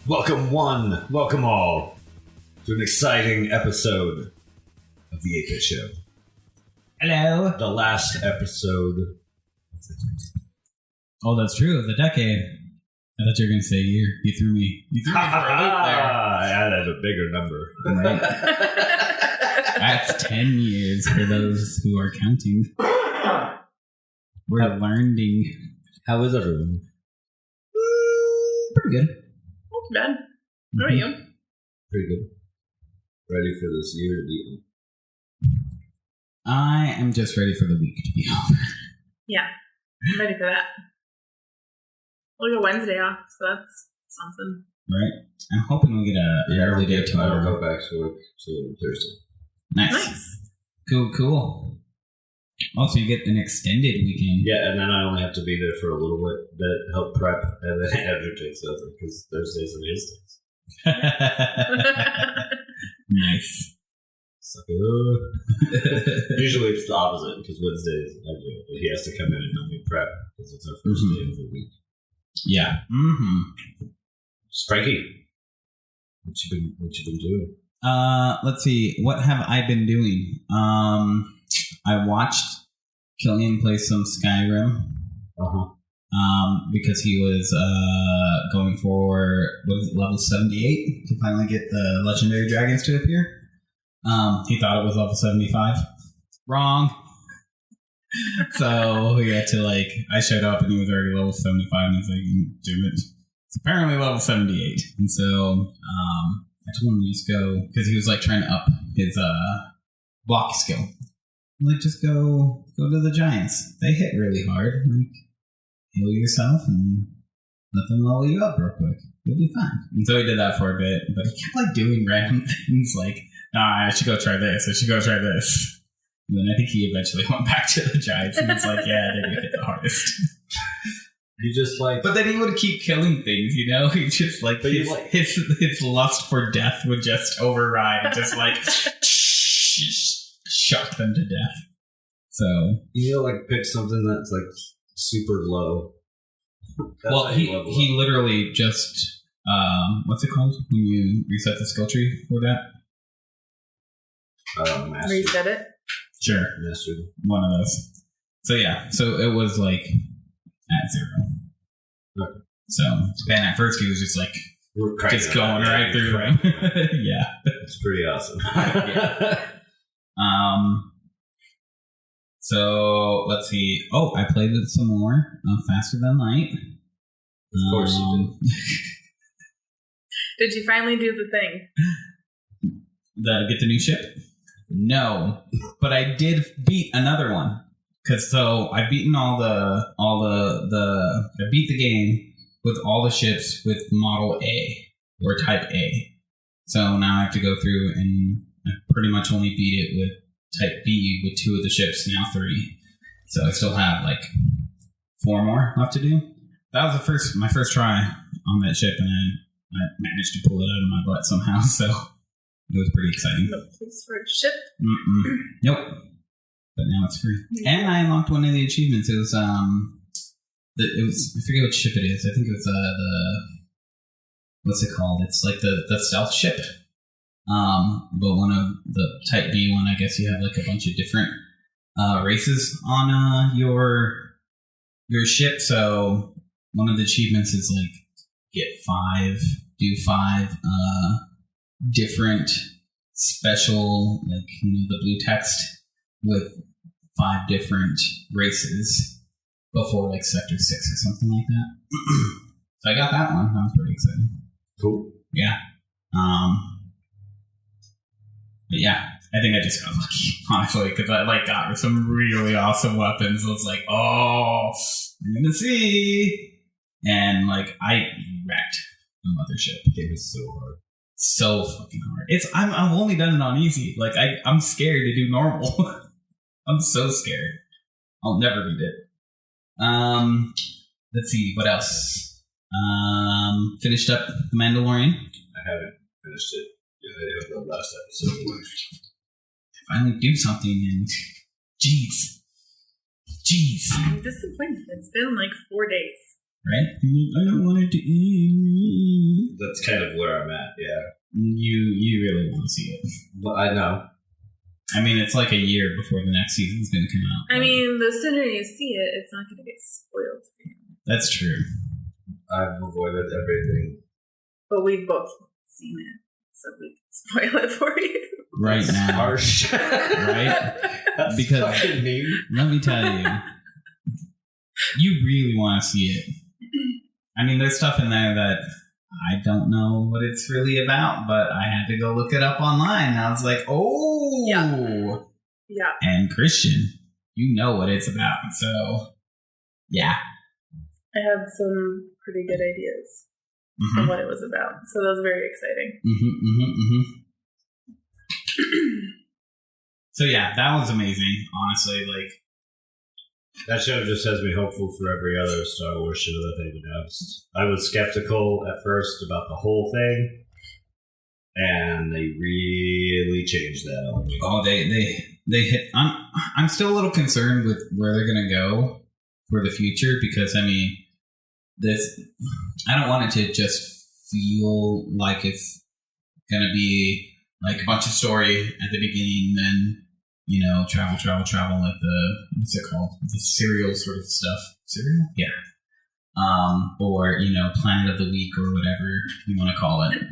Welcome all to an exciting episode of the 8-Bit Show. Hello. The last episode. Oh, that's true. The decade. I thought you were going to say year. You threw me for a loop there. I added a bigger number. Right. That's 10 years for those who are counting. We're learning. How is everyone? Pretty good. Not too bad. How are you? Pretty good. Ready for this year to be over. I am just ready for the week to be over. Yeah, I'm ready for that. We'll go Wednesday off, so that's something. Right? I'm hoping we get an early day I will tomorrow. go back to work till Thursday. Nice. Cool. Also, you get an extended weekend. Yeah, and then I only have to be there for a little bit to help prep and then Andrew takes over because Thursdays are his days. Nice. So, usually it's the opposite because Wednesdays I do it, but he has to come in and help me prep because it's our first day of the week. Yeah. Frankie, what you been doing? Let's see. What have I been doing? I watched Killian play some Skyrim. Because he was going for level 78 to finally get the legendary dragons to appear. He thought it was level 75. Wrong. So we had to I showed up and he was already level 75 and I was like, do it. It's apparently level 78. And so I told him to just go, because he was trying to up his block skill. I'm just go to the giants. They hit really hard. Heal yourself and let them level you up real quick. You'll be fine. And so he did that for a bit, but he kept doing random things nah, I should go try this. And then I think he eventually went back to the giants and was yeah, they hit the hardest. You just But then he would keep killing things, He just his lust for death would just override and just shock them to death. So pick something that's super low. Well, he literally just what's it called when you reset the skill tree for that? Mastery. Reset it? Sure. Mastery. One of those. So yeah, so it was at 0. Okay. So Ben at first he was just just going right through them. Yeah. It's pretty awesome. Yeah. So let's see. Oh, I played it some more. Faster Than Light. Of course you did. Did you finally do the thing? Get the new ship? No, but I did beat another one. I've beaten I beat the game with all the ships with Model A or Type A. So now I have to go through and I pretty much only beat it with Type B with 2 of the ships, now 3. So I still have 4 more left to do. That was my first try on that ship, and I managed to pull it out of my butt somehow. So it was pretty exciting. No place for a ship? Nope. But now it's free. And I unlocked one of the achievements. It was I forget which ship it is. I think it was the what's it called? It's the stealth ship. But one of the Type B one, I guess you have a bunch of different races on your ship. So one of the achievements is do 5 different special the blue text with 5 different races before Sector 6 or something like that. So I got that one. That was pretty exciting. Cool. Yeah. But yeah, I think I just got lucky, honestly, because I got some really awesome weapons. I was I'm gonna see, and I wrecked the mothership. It was so hard, so fucking hard. I've only done it on easy. I'm scared to do normal. I'm so scared. I'll never beat it. Let's see what else. Finished up The Mandalorian. I haven't finished it. Yeah, the last episode. Finally do something and jeez. I'm disappointed. It's been 4 days. Right? I don't want it to eat. That's kind of where I'm at. Yeah. You really want to see it. But I know. I mean, it's like a year before the next season's going to come out. I mean, the sooner you see it, it's not going to get spoiled. That's true. I've avoided everything. But we've both seen it, so we can spoil it for you. Right That's now. harsh. Right? That's Because fucking mean. let me tell you, you really want to see it. I mean, there's stuff in there that I don't know what it's really about, but I had to go look it up online. And I was like, oh. Yeah. And Christian, you know what it's about. So, yeah. I had some pretty good ideas of what it was about. So that was very exciting. So, yeah, that was amazing, honestly. Like, that show just has me hopeful for every other Star Wars show that they've announced. I was skeptical at first about the whole thing, and they really changed that on me. oh, they hit. I'm still a little concerned with where they're going to go for the future because, I mean, I don't want it to just feel like it's going to be like a bunch of story at the beginning, then, you know, travel, like what's it called? The serial sort of stuff. Serial? Yeah. Or, you know, Planet of the Week or whatever you want to call it.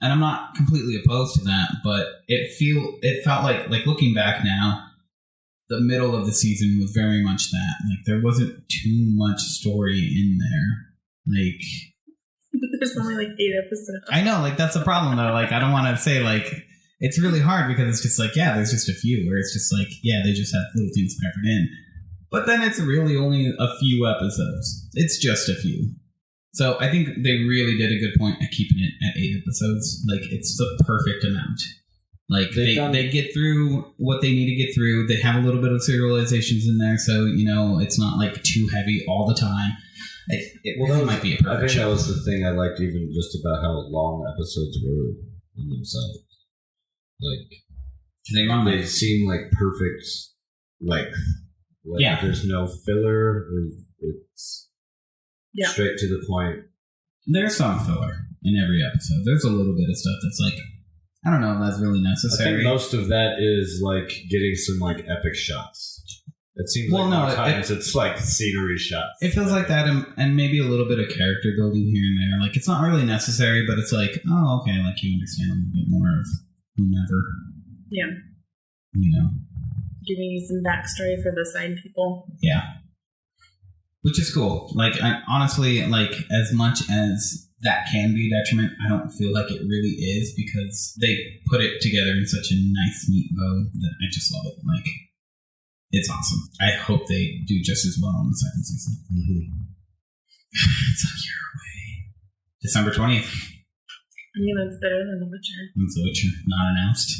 And I'm not completely opposed to that, but it felt like looking back now, the middle of the season was very much that. Like, there wasn't too much story in there. Like, there's only like 8 episodes. I know, like, that's the problem, though. Like, I don't want to say, like, it's really hard because it's just like, yeah, there's just a few, where it's just like, yeah, they just have little things peppered in. But then it's really only a few episodes. It's just a few. So I think they really did a good point at keeping it at 8 episodes. Like, it's the perfect amount. Like, they get through what they need to get through. They have a little bit of serializations in there, so, you know, it's not, like, too heavy all the time. It really might be a perfect show. I think that was the thing I liked even just about how long episodes were in themselves. Like, they seem like perfect length. Like, yeah. There's no filler. It's straight to the point. There's some filler in every episode. There's a little bit of stuff that's like, I don't know if that's really necessary. I think most of that is like getting some like epic shots. It seems like times it's like scenery shots. It feels like that, and maybe a little bit of character building here and there. Like, it's not really necessary, but it's like, oh, okay, like you understand a little bit more of whomever. Yeah. You know. Giving you some backstory for the side people. Yeah. Which is cool. Like, honestly, like, as much as that can be a detriment, I don't feel like it really is because they put it together in such a nice, neat bow that I just love it. Like, it's awesome. I hope they do just as well in the second season. Mm-hmm. It's a year away. December 20th. I mean, that's better than The Witcher. It's The Witcher. Not announced.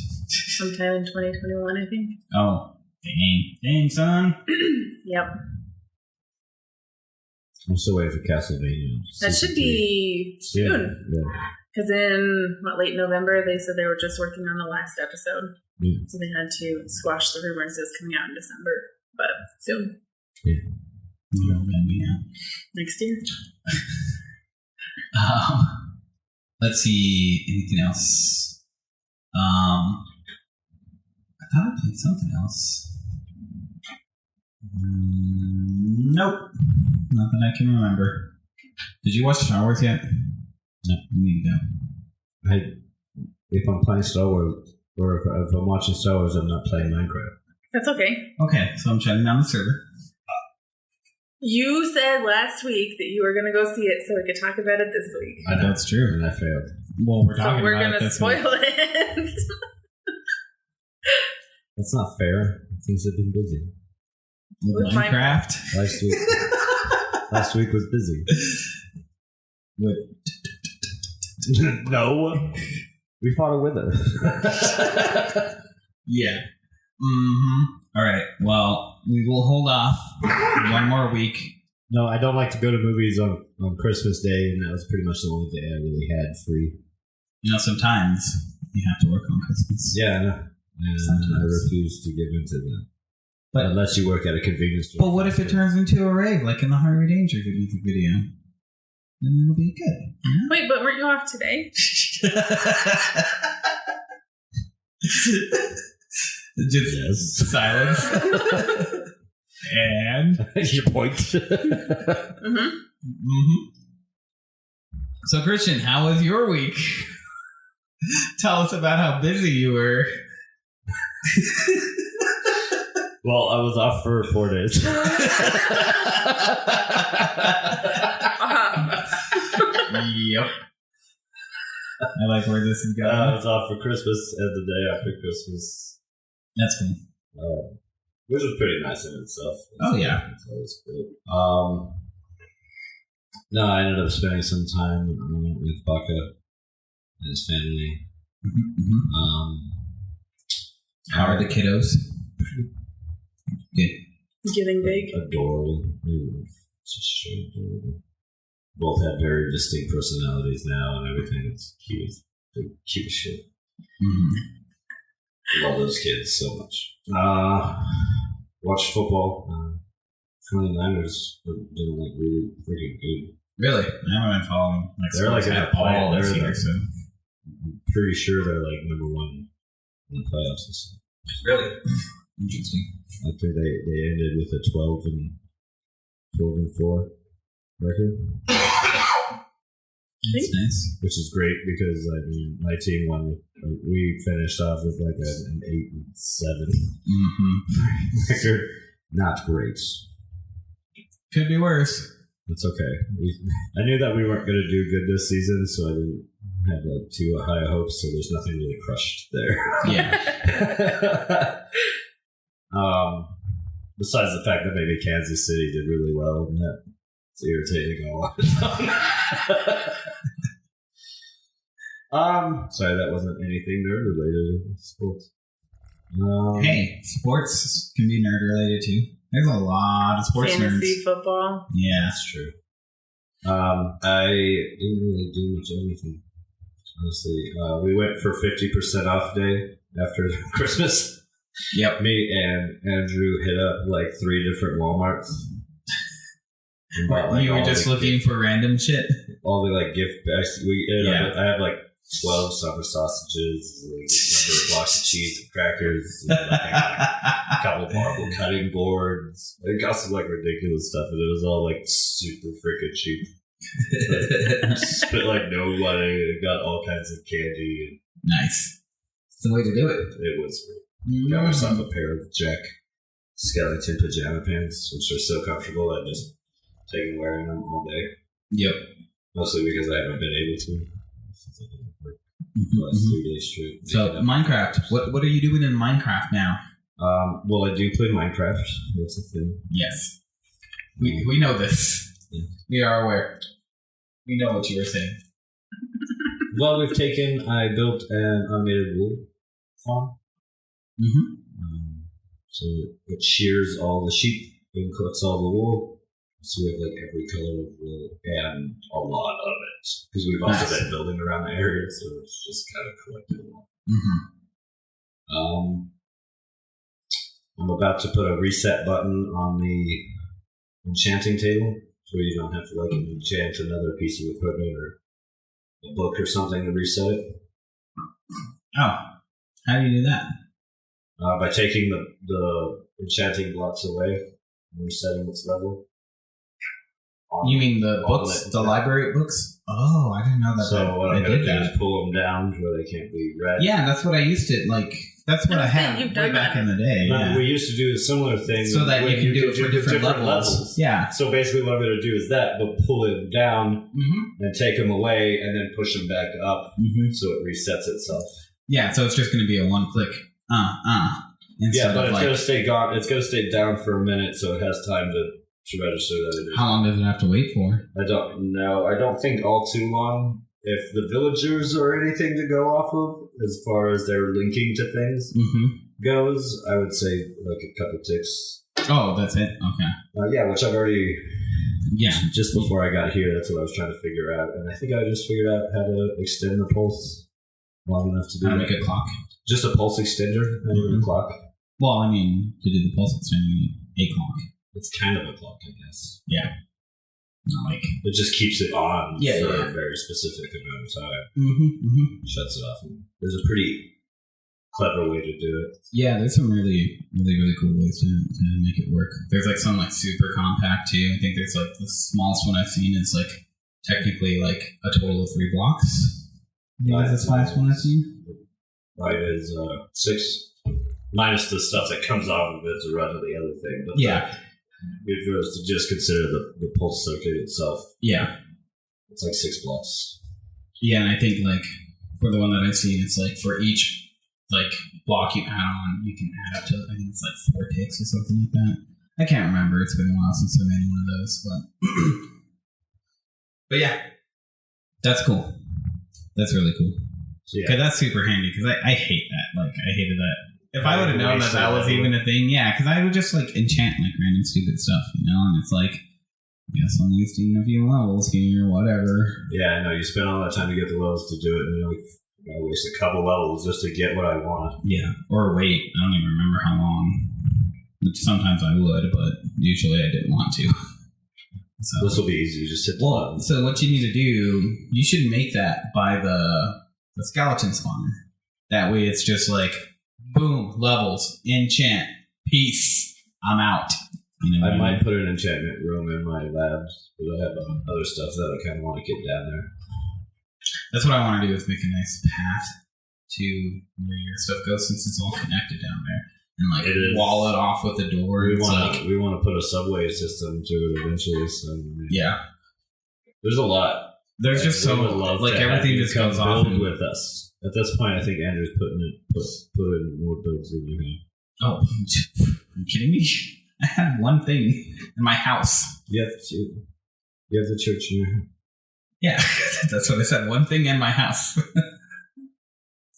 Sometime in 2021, I think. Oh, dang. Dang, son. Yep. I'm still waiting for Castlevania. That should be soon. Yeah. Because in, late November, they said they were just working on the last episode. Yeah. So they had to squash the rumors it was coming out in December. But soon. Yeah. Next year. Let's see. Anything else? I thought I played something else. Nope. Not that I can remember. Did you watch Star Wars yet? No. You need to go. If I'm playing Star Wars, or if I'm watching Star Wars, I'm not playing Minecraft. That's okay. Okay, so I'm shutting down the server. You said last week that you were going to go see it so we could talk about it this week. I know it's true. And I failed. Well, we're talking we're about gonna spoil it. That's not fair. Things have been busy. With Minecraft? Last week was busy. With no. We fought a wither. Yeah. Mm-hmm. All right. Well, we will hold off one more week. No, I don't like to go to movies on Christmas Day, and that was pretty much the only day I really had free. You know, sometimes you have to work on Christmas. Yeah, I know. And I refuse to give into that. But unless you work at a convenience store. But what if it turns into a rave, like in the Harvey Danger music video? then it'll be good. Yeah? Wait, but weren't you off today? Just silence. And your point. So, Christian, how was your week? Tell us about how busy you were. Well, I was off for 4 days. Yep. I like where this is going. I was off for Christmas and the day after Christmas. That's cool. Which was pretty nice in itself. Yeah. It's always great. No, I ended up spending some time with Baka and his family. How are the kiddos? Good. Getting big. Adorable. Just straight adorable. Both have very distinct personalities now and everything. It's cute. They're cute as shit. I love those kids so much. Watched football. 49ers are doing like really pretty good. Really? I haven't been following. They're like in the all this they're year, so. I'm pretty sure they're like number one in the playoffs this year. Really? Interesting. I think they ended with a 12-4 record. That's nice. Which is great because I mean my team won. We finished off with like an 8-7 record. Not great. Could be worse. It's okay. I knew that we weren't going to do good this season, so I didn't have like too high hopes. So there's nothing really crushed there. Yeah. Besides the fact that maybe Kansas City did really well, and that's irritating all on its own. Sorry, that wasn't anything nerd related to sports. Hey, sports can be nerd related too. There's a lot of sports Fantasy nerds. football. Yeah, that's true. I didn't really do much of anything, honestly. We went for 50% off day after Christmas. Yep. Me and Andrew hit up like 3 different Walmarts. Like, you were just looking for random shit? All the like gift bags. I have like 12 summer sausages, like, a number of blocks of cheese and crackers, and, like, a couple of marble cutting boards. I got some like ridiculous stuff, and it was all like super freaking cheap. Spent like no money and got all kinds of candy. Nice. It's the way to do it. It was great. Got myself a pair of Jack Skellington pajama pants, which are so comfortable I just taken wearing them all day. Yep. Mostly because I haven't been able to since I didn't work the last 3 days straight. So Minecraft. What are you doing in Minecraft now? Well, I do play Minecraft. That's a thing. Yes. We know this. Yeah. We are aware. We know what you were saying. Well, I built an automated wool farm. So it shears all the sheep and collects all the wool. So we have like every color of wool and a lot of it. Because we've also been building around the area, so it's just kind of collecting wool. I'm about to put a reset button on the enchanting table, so you don't have to like enchant another piece of equipment or a book or something to reset it. Oh, how do you do that? By taking the enchanting blocks away and resetting its level. You mean the books, the library books? Oh, I didn't know that. So what I'm going to do is pull them down where they can't be read. Yeah, that's what I used to like. That's what I had way back in the day. Yeah. We used to do a similar thing, so that you can do it for different levels. Yeah. So basically, what I'm going to do is that, but pull it down and take them away, and then push them back up, so it resets itself. Yeah. So it's just going to be a one-click. Yeah, but it's going to stay gone. It's going to stay down for a minute, so it has time to register that it is. How long does it have to wait for? I don't know. I don't think all too long. If the villagers are anything to go off of, as far as their linking to things goes, I would say like a couple ticks. Oh, that's it? Okay. Yeah, which I've already... Yeah. Just before I got here, that's what I was trying to figure out. And I think I just figured out how to extend the pulse long enough to do how to make a clock. Just a pulse extender, not even a clock. Well, I mean, to do the pulse extender, you need a clock. It's kind of a clock, I guess. Yeah. Like it just keeps it on for yeah. a very specific amount of time. Mm-hmm. Shuts it off. There's a pretty clever way to do it. Yeah, there's some really, really, really cool ways to make it work. There's like some like super compact too. I think there's like the smallest one I've seen is like technically like a total of 3 blocks. I think that's the smallest one I've seen. Mine is 6, minus the stuff that comes off of it to run to the other thing. But yeah. If it was to just consider the pulse circuit itself, yeah, it's like 6 blocks. Yeah, and I think like for the one that I've seen, it's like for each like block you add on, you can add up to I think it's like 4 ticks or something like that. I can't remember. It's been a while since I made one of those, but yeah, that's cool. That's really cool. Because that's super handy. Because I hate that. Like I hated that. If I would have known that was even a thing, yeah, because I would just like enchant like random stupid stuff, you know, and it's like, I guess I'm wasting a few levels here, whatever. Yeah, I know. You spend all that time to get the levels to do it, and you're like, I waste a couple levels just to get what I want. Yeah, or wait. I don't even remember how long. Which sometimes I would, but usually I didn't want to. So this will be easy. You just hit the button. So what you need to do, you should make that by the skeleton spawner. That way it's just like, boom, levels, enchant, peace, I'm out. You know I might put an enchantment room in my labs, but I have other stuff that I kind of want to get down there. That's what I want to do, is make a nice path to where your stuff goes, since it's all connected down there. And like wall it off with a door. We want to put a subway system to it eventually. So yeah. There's a lot. There's just so like everything just goes off with us. At this point, I think Andrew's put in more builds than you have. Oh, are you kidding me? I had one thing in my house. You have the church in your house. Yeah, that's what I said. One thing in my house.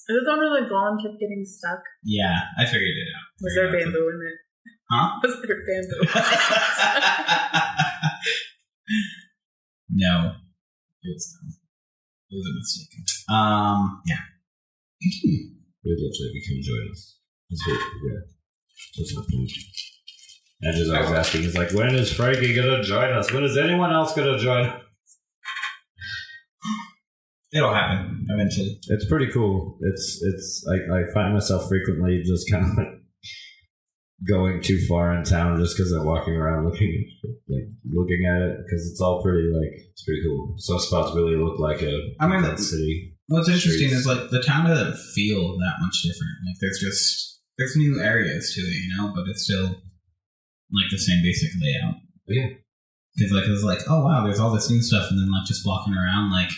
Is it the one where the golem kept getting stuck? Yeah, I figured it out. Was there bamboo in it? Huh? Was there bamboo? No. It was a mistake. Yeah. Continue. We'd love to have you come join us. That's my point. Andrew's always asking, he's like, when is Frankie going to join us? When is anyone else going to join us? It'll happen eventually. It's pretty cool. I find myself frequently just kind of like going too far in town just because I'm walking around looking at it, because it's all pretty it's pretty cool. Some spots really look like a city. What's interesting is like the town doesn't feel that much different. Like there's new areas to it, you know, but it's still like the same basic layout. Yeah. Because it's like, oh wow, there's all this new stuff, and then like just walking around like,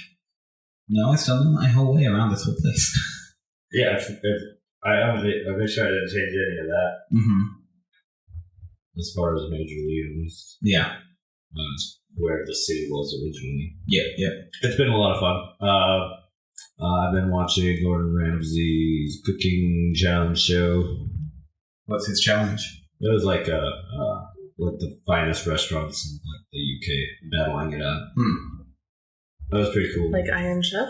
no, I still know my whole way around this whole place. Yeah, I made sure I didn't change any of that. Mm-hmm. As far as majorly, at least. Yeah. Where the city was originally. Yeah. It's been a lot of fun. I've been watching Gordon Ramsay's cooking challenge show. What's his challenge? It was like the finest restaurants in like the UK battling it out. That was pretty cool. Like Iron Chef?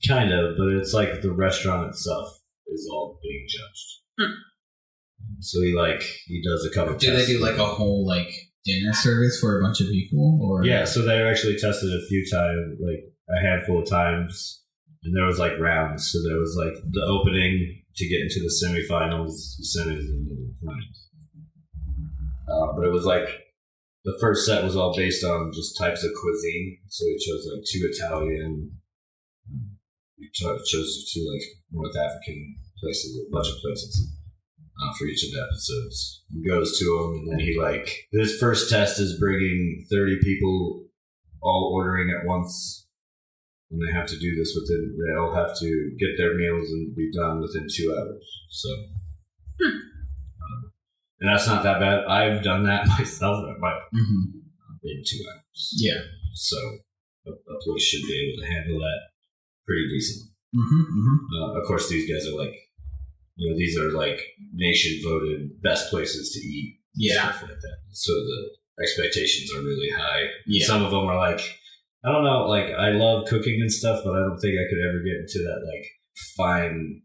Kind of, but it's like the restaurant itself is all being judged. So he does a couple. Do they do like a whole like dinner service for a bunch of people, or yeah? So they actually tested a few times, like a handful of times, and there was like rounds. So there was like the opening to get into the semifinals, semis, and the finals. But it was like the first set was all based on just types of cuisine. So we chose like 2 Italian. We chose 2 like North African places, a bunch of places for each of the episodes. He goes to them, and then his first test is bringing 30 people all ordering at once, and they have to do this they all have to get their meals and be done within 2 hours. So, and that's not that bad. I've done that myself in 2 hours. Yeah. So a place should be able to handle that pretty decently. Of course, these guys are these are like nation voted best places to eat. Yeah. Stuff like that. So the expectations are really high. Yeah. Some of them are like, I don't know, like I love cooking and stuff, but I don't think I could ever get into that like fine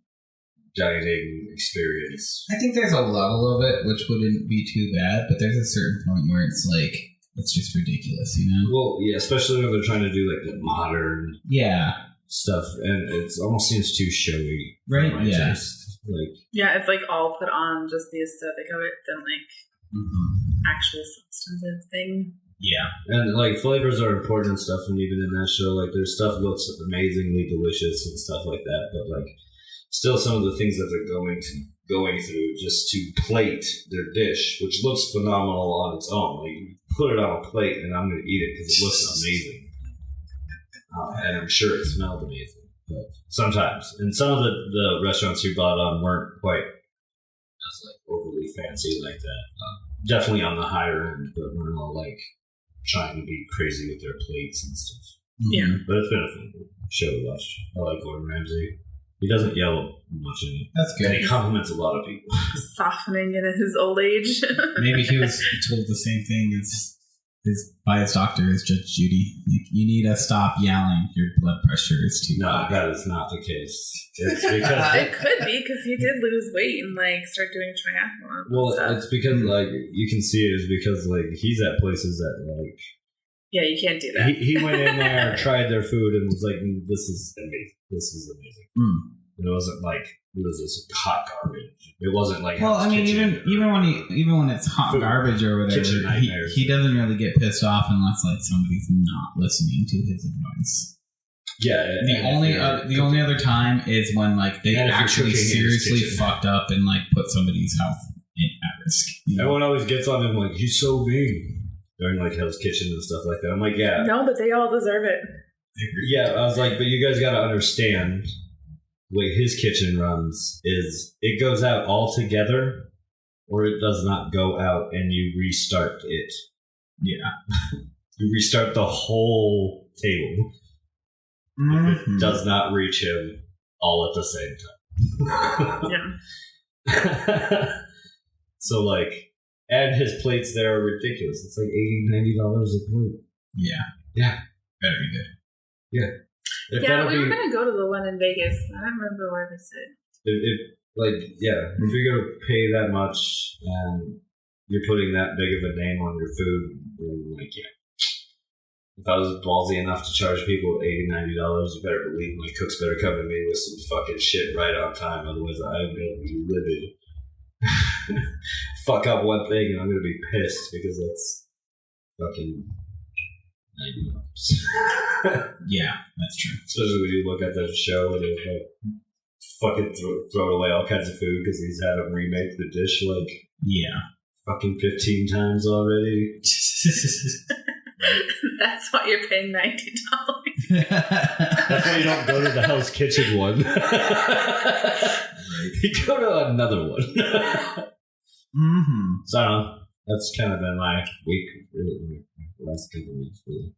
dining experience. I think there's a level of it which wouldn't be too bad, but there's a certain point where it's like it's just ridiculous, you know? Well, yeah, especially when they're trying to do like the modern stuff, and it almost seems too showy. Right? Yeah. Like, yeah, it's like all put on just the aesthetic of it than like actual substantive thing. Yeah. And like flavors are important and stuff, and even in that show, like their stuff looks amazingly delicious and stuff like that. But like, still, some of the things that they're going through just to plate their dish, which looks phenomenal on its own. Like, you put it on a plate, and I'm going to eat it because it looks amazing, and I'm sure it smelled amazing. But sometimes, and some of the restaurants you bought on weren't quite as like overly fancy like that. Definitely on the higher end, but weren't all like trying to be crazy with their plates and stuff. Yeah. But it's been a fun show to watch. I like Gordon Ramsay. He doesn't yell much in it. That's good. And he compliments a lot of people. Softening in his old age. Maybe he was told the same thing by his doctor as Judge Judy. Like, you need to stop yelling. Your blood pressure is too high. No, that is not the case. It's because it could be because he did lose weight and like start doing triathlon. well, it's because like you can see it is because like he's at places that like you can't do that. he went in there, tried their food, and was like, "This is amazing. This is amazing." And it wasn't like it was this hot garbage. It wasn't like well, I mean, even when it's hot garbage or whatever, he doesn't really get pissed off unless like somebody's not listening to his advice. Yeah, the only other time is when like they actually seriously fucked up and like put somebody's health at risk. You know? Everyone always gets on him like he's so mean during like Hell's Kitchen and stuff like that. I'm like, yeah, no, but they all deserve it. Yeah, I was like, but you guys got to understand the way his kitchen runs is it goes out all together, or it does not go out, and you restart it. Yeah, you restart the whole table. If it does not reach him all at the same time. Yeah. So like, and his plates there are ridiculous. It's like $80, $90 a plate. Yeah. Better be good. Yeah. We were going to go to the one in Vegas. I don't remember where we said. If you're going to pay that much and you're putting that big of a name on your food, then like, yeah. If I was ballsy enough to charge people $80, $90, you better believe my cooks better come to me with some fucking shit right on time. Otherwise, I'm going to be livid. Fuck up one thing and I'm going to be pissed because that's fucking $90. Yeah, that's true. Especially when you look at that show and they're like fucking throwing away all kinds of food because he's had them remake the dish like fucking 15 times already. That's why you're paying $90. That's why you don't go to the Hell's Kitchen one. You go to another one. So I don't know. That's kind of been my week, really, the last couple of weeks, really.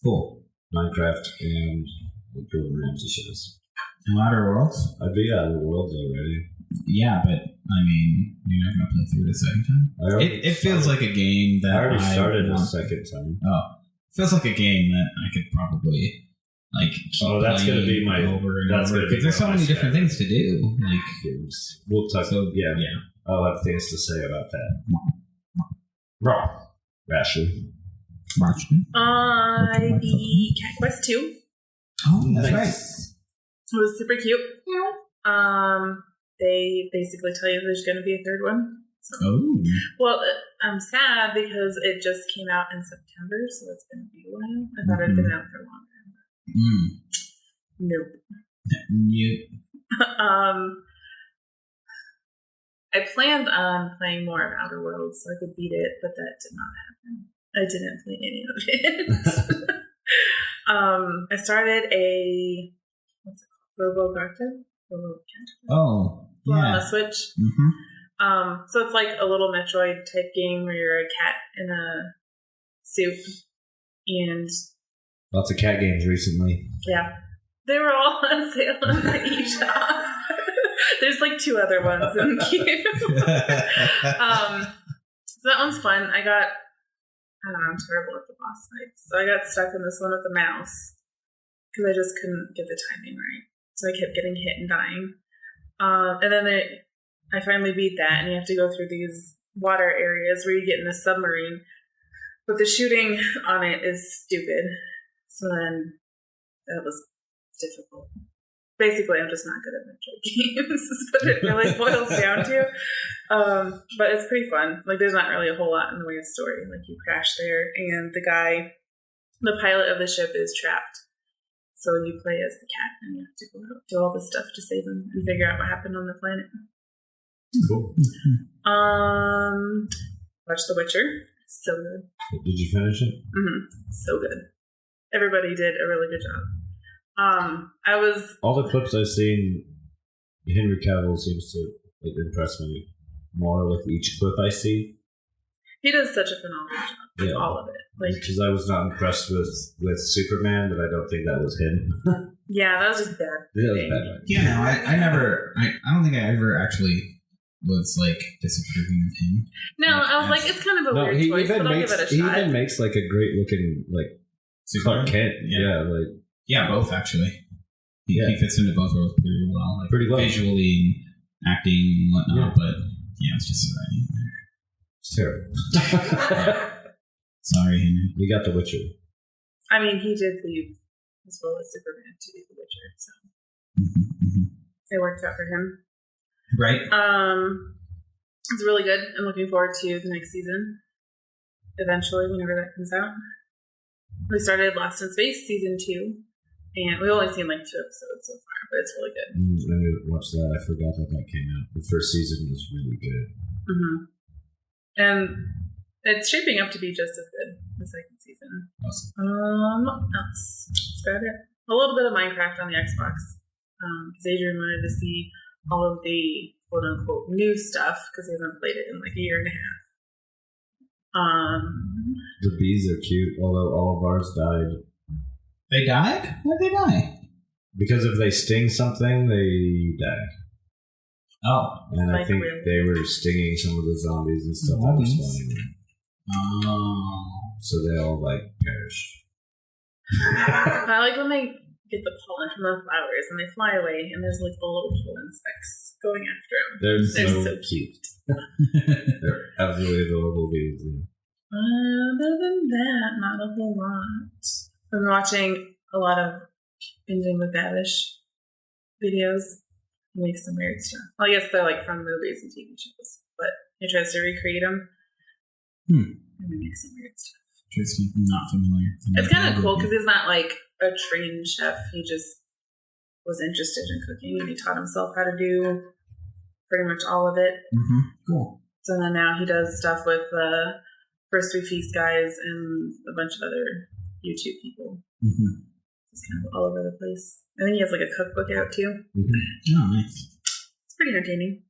Cool. Minecraft and the Gordon Ramsay shows. And Outer Worlds? I'd be out of the world already. Yeah, but I mean, you're not going to play through it a second time? It feels like a game that I already started a second time. Oh. It feels like a game that I could probably like keep that's going to be my over and over because there's so many different things to do. Like we'll talk. So yeah. I'll have things to say about that. Raw. Rashly. I beat Cat Quest 2. Oh, that's right. It was super cute. They basically tell you there's going to be a third one. So. Well, I'm sad because it just came out in September, so it's going to be a while. I thought it had been out for longer. Nope. I planned on playing more of Outer Worlds so I could beat it, but that did not happen. I didn't play any of it. I started a Robo-Garten? Oh, yeah. On the Switch. So it's like a little Metroid type game where you're a cat in a suit. And lots of cat games recently. Yeah. They were all on sale in the eShop. There's like 2 other ones in the queue. So that one's fun. I don't know, I'm terrible at the boss fights. So I got stuck in this one with the mouse because I just couldn't get the timing right. So I kept getting hit and dying. And then I finally beat that, and you have to go through these water areas where you get in a submarine. But the shooting on it is stupid. So then that was difficult. Basically, I'm just not good at retro games, is what it really boils down to. But it's pretty fun. Like, there's not really a whole lot in the way of story. Like, you crash there, and the pilot of the ship is trapped. So you play as the cat, and you have to go out, do all this stuff to save him and figure out what happened on the planet. Cool. Watch The Witcher. So good. Did you finish it? Mm-hmm. So good. Everybody did a really good job. All the clips I've seen, Henry Cavill seems to impress me more with each clip I see. He does such a phenomenal job with all of it. Because I was not impressed with Superman, but I don't think that was him. Yeah, that was just bad. That was bad. Right? Yeah, no, I don't think I ever actually was disapproving of him. No, I was it's kind of a weird choice, but I'll give it a shot. He even makes a great looking Clark Kent. Yeah, both actually. He fits into both roles pretty well. Pretty well. Visually and acting and whatnot, but it's just the writing there. It's terrible. Sorry, Henry. You got The Witcher. I mean, he did leave as well as Superman to do The Witcher, so it worked out for him. Right. It's really good. I'm looking forward to the next season. Eventually, whenever that comes out. We started Lost in Space season 2, and we've only seen 2 episodes so far, but it's really good. I need to watch that. I forgot that came out. The first season was really good. Mm-hmm. And it's shaping up to be just as good the second season. Awesome. What else? That's about it. A little bit of Minecraft on the Xbox. Because Adrian wanted to see all of the quote-unquote new stuff, because he hasn't played it in a year and a half. The bees are cute, although all of ours died. They died? Why'd they die? Because if they sting something, they die. Oh. And I think they were stinging some of the zombies and stuff that was spawning there. Oh. So they all perished. I like when they get the pollen from the flowers and they fly away and there's the little pollen specks going after them. They're so cute. They're absolutely adorable bees. Other than that, not a whole lot. I've been watching a lot of Binging with Babish videos. He makes some weird stuff. Well, I guess they're from movies and TV shows, but he tries to recreate them. And he makes some weird stuff. Interesting. Not familiar. It's kind of cool because he's not a trained chef. He just was interested in cooking and he taught himself how to do pretty much all of it. Mm-hmm. Cool. So then now he does stuff with the First We Feast guys and a bunch of other YouTube people. Mm-hmm. It's kind of all over the place. I think he has a cookbook out too. Mm-hmm. Oh, nice. It's pretty entertaining.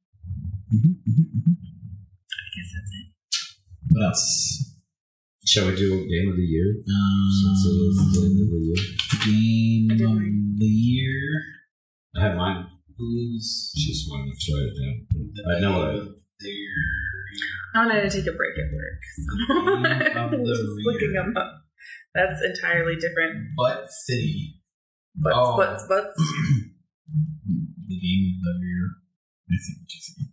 Mm-hmm. Mm-hmm. I guess that's it. What else? Shall we do a game of the year? Since it is the end of the year. Game of the year. I have mine. Who's? She's smart enough to write it down. I know it. I wanted to take a break at work, so I was just looking them up. That's entirely different. Butt City. Butts. The game of the year. I see what you see.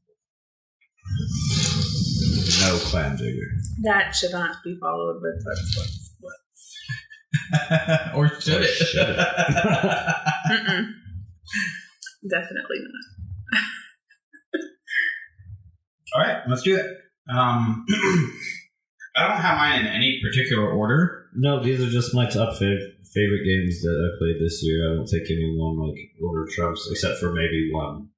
No clam digger. That should not be followed with butts. Or should it? Definitely not. All right, let's do it. I don't have mine in any particular order. No, these are just my top favorite games that I played this year. I don't think anyone over trumps, except for maybe one.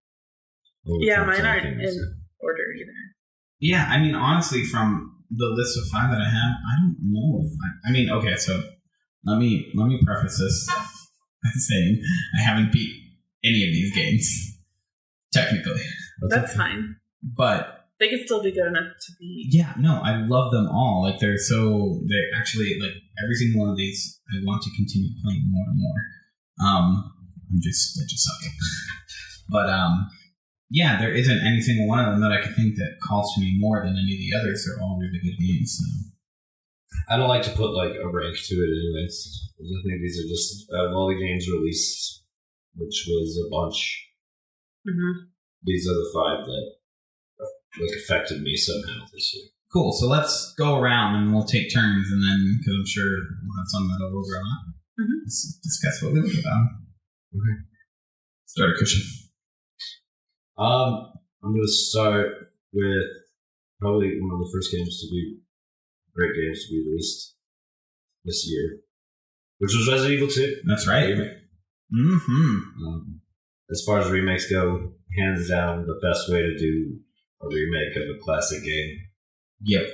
Yeah, mine aren't in order either. Yeah, I mean, honestly, from the list of 5 that I have, I don't know if okay, so let me preface this by saying I haven't beat any of these games, technically. That's fine. But they can still be good enough to be... Yeah, no, I love them all. They're actually, every single one of these, I want to continue playing more and more. They just suck. But, yeah, there isn't any single one of them that I can think that calls to me more than any of the others. They're all really good games. So. I don't like to put a rank to it anyways. I think these are just all the games released, which was a bunch. Mm-hmm. These are the 5 that affected me somehow this year. Cool. So let's go around and we'll take turns, and then because I'm sure we'll have some that'll overlap. Mm-hmm. Let's discuss what we look about. Okay. Start a cushion. I'm going to start with probably one of the first great games to be released this year, which was Resident Evil 2. That's right. Mm-hmm. As far as remakes go, hands down, the best way to do a remake of a classic game. Yep.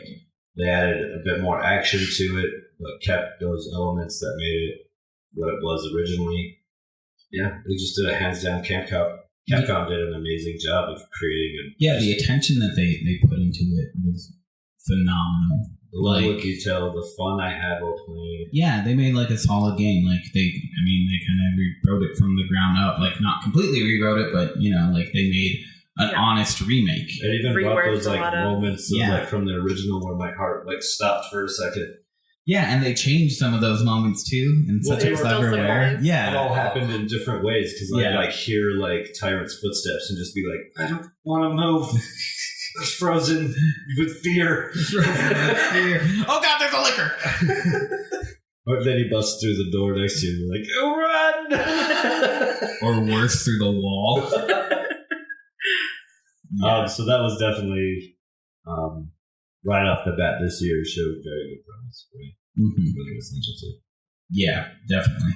They added a bit more action to it, but kept those elements that made it what it was originally. Yeah, they just did a hands down. Capcom did an amazing job of creating it. Yeah, the attention that they put into it was phenomenal. The level of detail, the fun I had while playing. Yeah, they made like a solid game. Like they kind of rewrote it from the ground up. Like not completely rewrote it, but like they made an honest remake. It even brought those moments of, like from the original where my heart like stopped for a second. Yeah, and they changed some of those moments too in such a clever way. Yeah, it all happened in different ways because I like hear like Tyrant's footsteps and just be like, I don't want to move. It's frozen with fear. Oh God, there's a liquor. Or then he busts through the door next to you, like, oh, run! Or worse, through the wall. So that was definitely right off the bat this year showed very good promise for me. Mm-hmm. Yeah, definitely.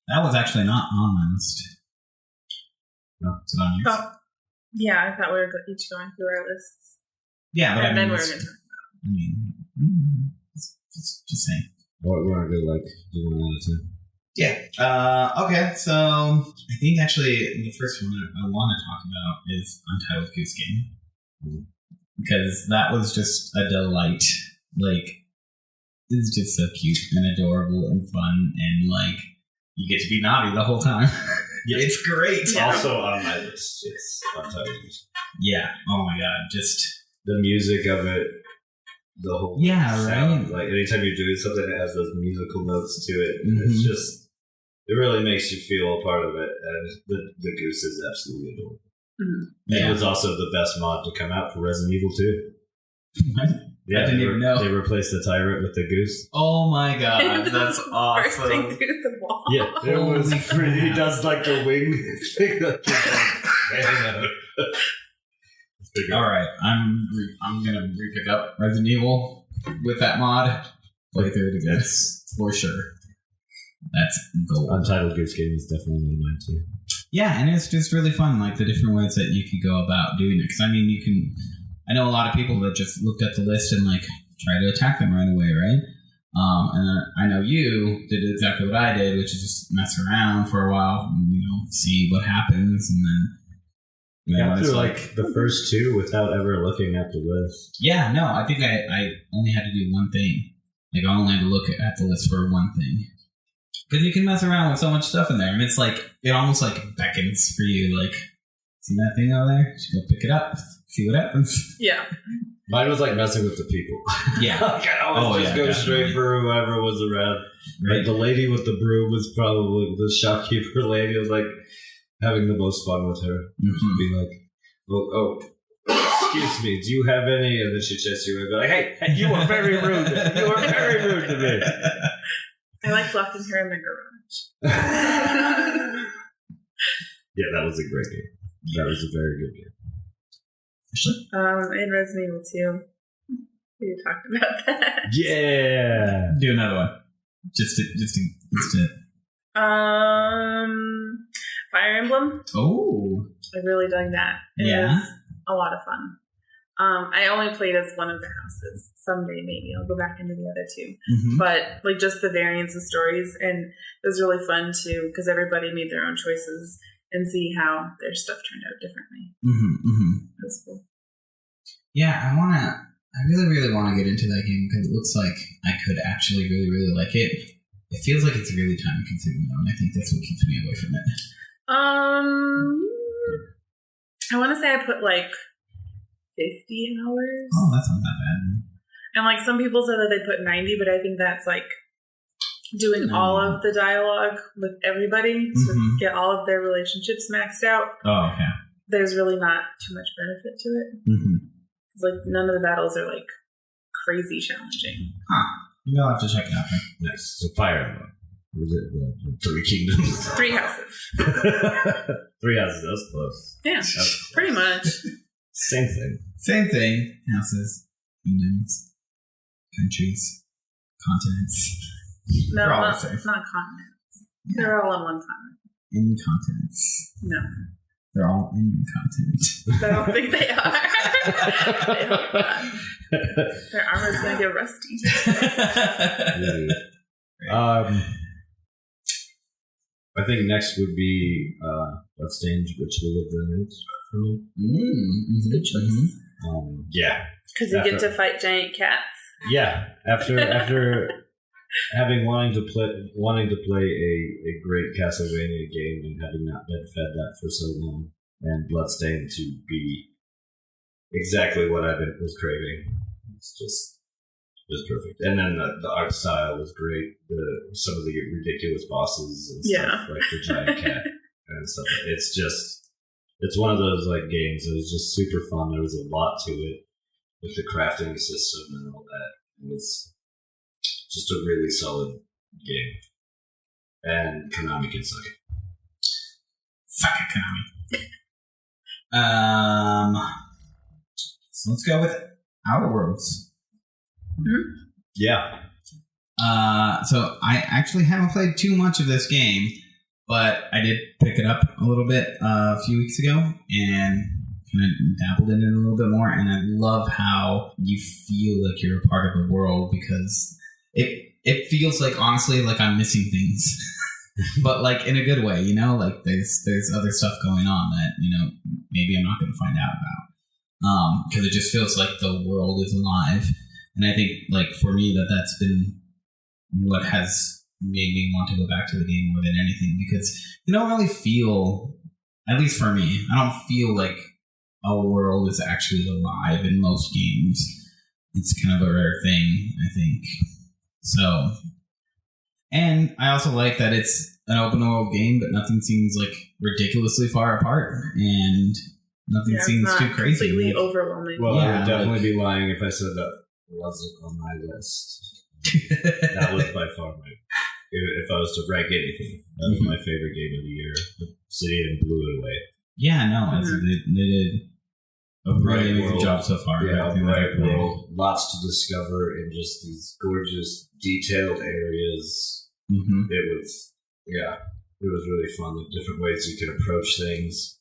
That was actually not on my list. No, it's not on yours. Oh. Yeah, I thought we were each going through our lists. Yeah, but and then we were going to talk about it. I mean, just saying. We're going to go like do one at a time. Yeah. Okay, so I think actually the first one I want to talk about is Untitled Goose Game. Mm-hmm. Because that was just a delight. Like, it's just so cute and adorable and fun, and like, you get to be naughty the whole time. Yeah, it's great. It's also on my list. It's Untitled Goose. Yeah. Oh my God. Just the music of it, the whole sound. Right. Like anytime you're doing something that has those musical notes to it, it's just it really makes you feel a part of it. And the goose is absolutely adorable. Mm-hmm. It was also the best mod to come out for Resident Evil 2. Yeah, I didn't even know. They replaced the tyrant with the goose. Oh my God, that's awesome! Bursting through the wall. Yeah, it was pretty. He does like the wing thing. All right, I'm gonna re-pick up Resident Evil with that mod. Play through it again for sure. That's gold. Untitled Goose Game is definitely one of mine too. Yeah, and it's just really fun, like the different ways that you could go about doing it. Because I mean, you can. I know a lot of people that just looked at the list and like try to attack them right away, right? And I know you did exactly what I did, which is just mess around for a while, and, see what happens, and then through like the first two without ever looking at the list. Yeah, no, I think I only had to do one thing. Like I only had to look at the list for one thing, because you can mess around with so much stuff in there, and it's like it almost like beckons for you, like see that thing over there? Just go pick it up. See what happens. Yeah. Mine was like messing with the people. Yeah. Like I always just go straight for whoever was around. Right. Like the lady with the broom was probably the shopkeeper lady. I was like having the most fun with her. Mm-hmm. Be like, oh, excuse me, do you have any? And then she'd chase you and be like, hey, you were very rude. You were very rude to me. I liked locking her in the garage. Yeah, that was a great game. That was a very good game. In Resident Evil 2. We talked about that. Yeah. Do another one. Just to. Fire Emblem. Oh. I really dug that. It was a lot of fun. I only played as one of the houses. Someday maybe I'll go back into the other two. Mm-hmm. But like just the variants of stories, and it was really fun too because everybody made their own choices. And see how their stuff turned out differently. That was cool. Yeah, I really, really want to get into that game because it looks like I could actually really, really like it. It feels like it's really time consuming though, and I think that's what keeps me away from it. I want to say I put like 50 hours. Oh, that's not that bad. And like some people said that they put 90, but I think that's like doing all of the dialogue with everybody to get all of their relationships maxed out. Oh, okay. There's really not too much benefit to it. Because like none of the battles are like crazy challenging. You'll have to check it out. Nice. So Fire Emblem. Was it the Three Kingdoms? 3 houses. 3 houses. That was close. Yeah, Close. pretty much. Same thing. Same thing. Houses, kingdoms, countries, continents. No, They're all not the same. continents. Yeah. They're all on one continent. In continents. No, They're all in continent. I don't think they are. I hope not. Their armor's gonna get rusty. I think next would be Bloodstained Ritual of the Night for me. It's a good choice. Yeah. Because you get to fight giant cats. Yeah. After having wanting to play a great Castlevania game and having not been fed that for so long, and Bloodstained to be exactly what I was craving. It's just perfect. And then the art style was great. Some of the ridiculous bosses and stuff, like the giant cat and stuff. It's one of those like games that was just super fun. There was a lot to it with the crafting system and all that. It was just a really solid game. And Konami can suck it. Fuck it, Konami. So let's go with Outer Worlds. Mm-hmm. Yeah. So I actually haven't played too much of this game, but I did pick it up a little bit a few weeks ago and kind of dabbled in it a little bit more. And I love how you feel like you're a part of the world because it feels like, honestly, like I'm missing things, but like in a good way, you know, like there's other stuff going on that, you know, maybe I'm not going to find out about. Because it just feels like the world is alive. And I think, like, for me, that's been what has made me want to go back to the game more than anything. Because you don't really feel, at least for me, I don't feel like a world is actually alive in most games. It's kind of a rare thing, I think. So, and I also like that it's an open world game, but nothing seems, like, ridiculously far apart. And nothing seems too crazy. Completely overwhelming. Well, I would definitely be lying if I said that wasn't on my list. That was by far if I was to rank anything, that was my favorite game of the year. Obsidian blew it away. Yeah, no, they did a really amazing job so far. Yeah, bright world, lots to discover in just these gorgeous, detailed areas. Mm-hmm. It was really fun. The different ways you could approach things.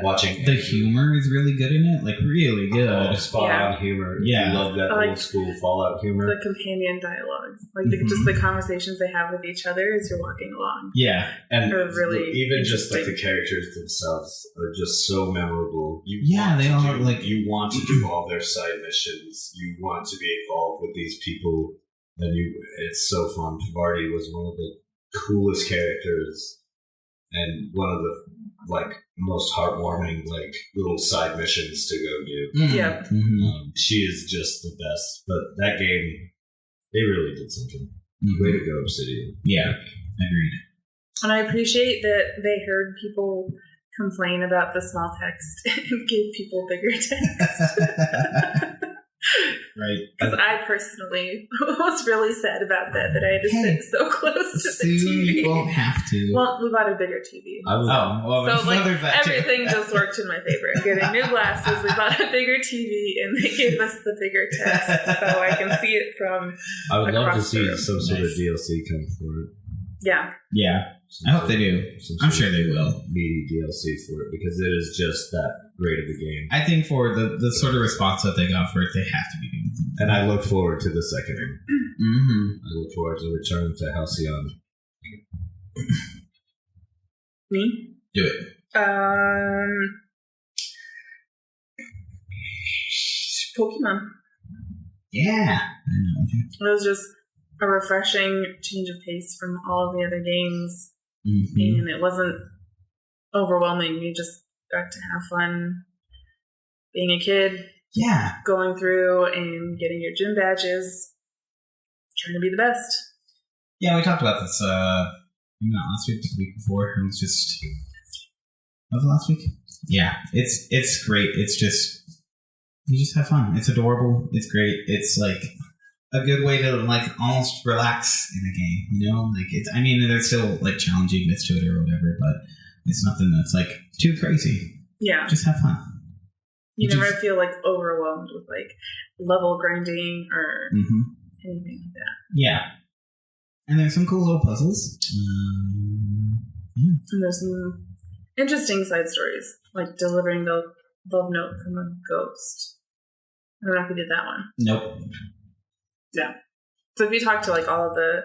Watching the humor is really good in it, like really good. Spot on humor. Yeah, I love that old school Fallout humor. The companion dialogues, like just the conversations they have with each other as you're walking along. Yeah, and really even just like the characters themselves are just so memorable. They all are like you want to do all their side missions. You want to be involved with these people, and it's so fun. Vardy was one of the coolest characters, and one of the most heartwarming little side missions to go do. Mm-hmm. Yeah, she is just the best. But that game, they really did something. Way to go, Obsidian. Yeah, agreed. And I appreciate that they heard people complain about the small text and gave people bigger text. Right. Because I personally was really sad about that I had to sit so close to the TV. You won't have to. Well, we bought a bigger TV. So everything just worked in my favor. Getting new glasses, we bought a bigger TV, and they gave us the bigger text so I can see it from. I would love to see some sort of DLC come for it. Yeah. I hope they do. I'm sure they will. Meaty DLC for it because it is just that great of a game. I think for the sort of response that they got for it, they have to be doing something. And I look forward to the second one. Mm-hmm. I look forward to the return to Halcyon. Me? Do it. Pokemon. Yeah. It was just a refreshing change of pace from all of the other games. Mm-hmm. And it wasn't overwhelming. You just got to have fun being a kid. Yeah. Going through and getting your gym badges. Trying to be the best. Yeah, we talked about this not last week, the week before. It was just... Was it last week? Yeah. It's great. It's just... You just have fun. It's adorable. It's great. It's like a good way to like almost relax in a game. You know, like it's. I mean, there's still like challenging bits to it or whatever, but it's nothing that's like too crazy. Yeah. Just have fun. You never feel like overwhelmed with like level grinding or anything like that. Yeah. And there's some cool little puzzles. And there's some interesting side stories, like delivering the love note from a ghost. I don't know if you did that one. Nope. Yeah. So if you talk to like all of the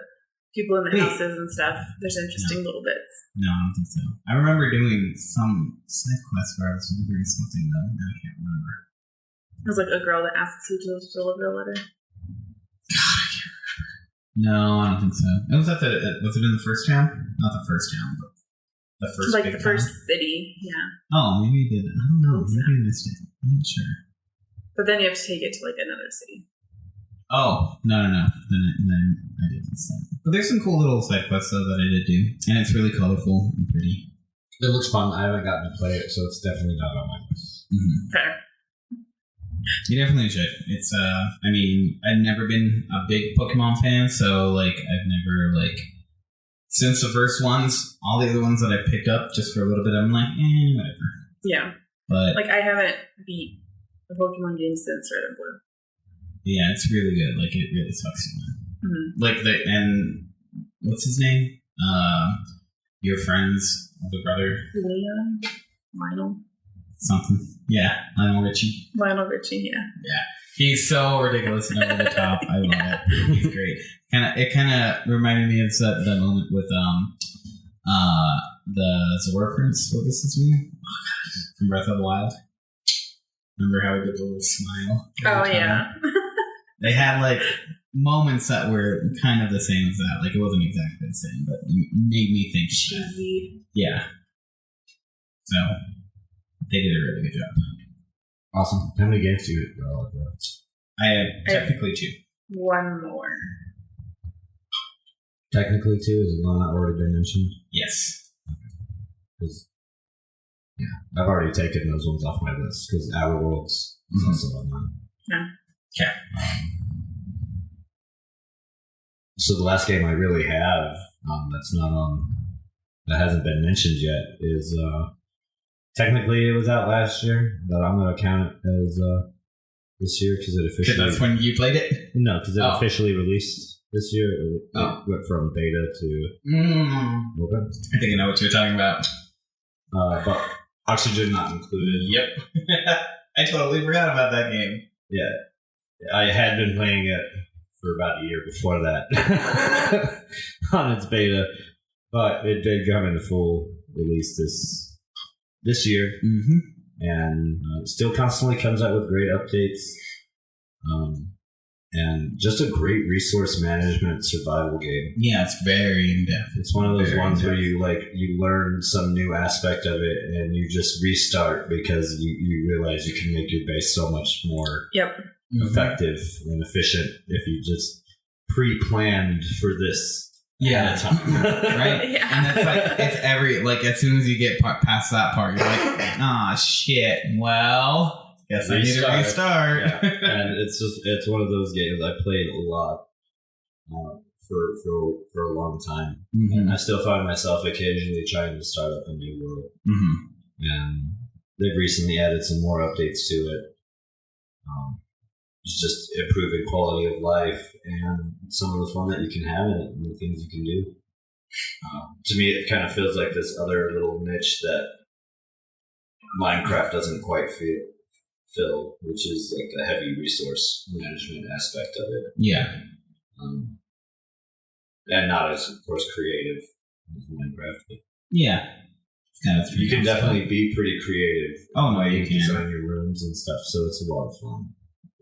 people in the houses and stuff, there's interesting little bits. No, I don't think so. I remember doing some side quest where I was delivering something though. Now I can't remember. It was like a girl that asks you to deliver a letter. God, I can't remember. No, I don't think so. It was at the. Was it in the first town? Not the first town, but the first. Like big the first town? city, yeah. Oh, maybe you did. I don't know. Maybe I missed it. I'm not sure. But then you have to take it to like another city. Oh, no. Then I did instead. But there's some cool little side quests, though, that I did do. And it's really colorful and pretty. It looks fun. I haven't gotten to play it, so it's definitely not on my list. Fair. You definitely should. It's, I mean, I've never been a big Pokemon fan, so, like, I've never, like, since the first ones, all the other ones that I picked up just for a little bit, I'm like, whatever. Yeah. But, like, I haven't beat a Pokemon game since Red and Blue. Yeah, it's really good. Like, it really sucks you in. Like, and what's his name? Your friend's older brother? Leon? Lionel? Something. Yeah, Lionel Richie. Lionel Richie, yeah. Yeah. He's so ridiculous and over the top. I love it. He's great. It kind of reminded me of that moment with the Zora Prince. What was his name? Oh, God. From Breath of the Wild. Remember how he did the little smile? Oh, yeah. They had, like, moments that were kind of the same as that. Like, it wasn't exactly the same, but it made me think. Cheesy. Yeah. So, they did a really good job. Awesome. How many games do you like that? I have technically 2. One more. Technically 2? Is it one that already been mentioned? Yes. Yeah, I've already taken those ones off my list because Outer Worlds is also on mine. Yeah. Okay. So the last game I really have that's not on, that hasn't been mentioned yet is technically it was out last year, but I'm going to count it as this year because it officially. Because that's when you played it? No, because it officially released this year. It went from beta to open. I think I know what you're talking about. But Oxygen not included. Yep. I totally forgot about that game. Yeah. I had been playing it for about a year before that on its beta, but it did come into full release this year, and still constantly comes out with great updates, and just a great resource management survival game. Yeah, it's very in depth. It's one of those ones where you learn some new aspect of it, and you just restart because you realize you can make your base so much more effective and efficient if you just pre-planned for this. Yeah, time. Right. Yeah. And it's like it's every as soon as you get past that part, you're like, ah, shit. Well, guess I need to restart. Yeah. And it's one of those games I played a lot for a long time. And I still find myself occasionally trying to start up a new world. And they've recently added some more updates to it. It's just improving quality of life and some of the fun that you can have in it and the things you can do. To me, it kind of feels like this other little niche that Minecraft doesn't quite fill, which is like a heavy resource management aspect of it. Yeah. And not as, of course, creative as Minecraft. But yeah. You can definitely be pretty creative. Oh, no, you can. Design your rooms and stuff, so it's a lot of fun,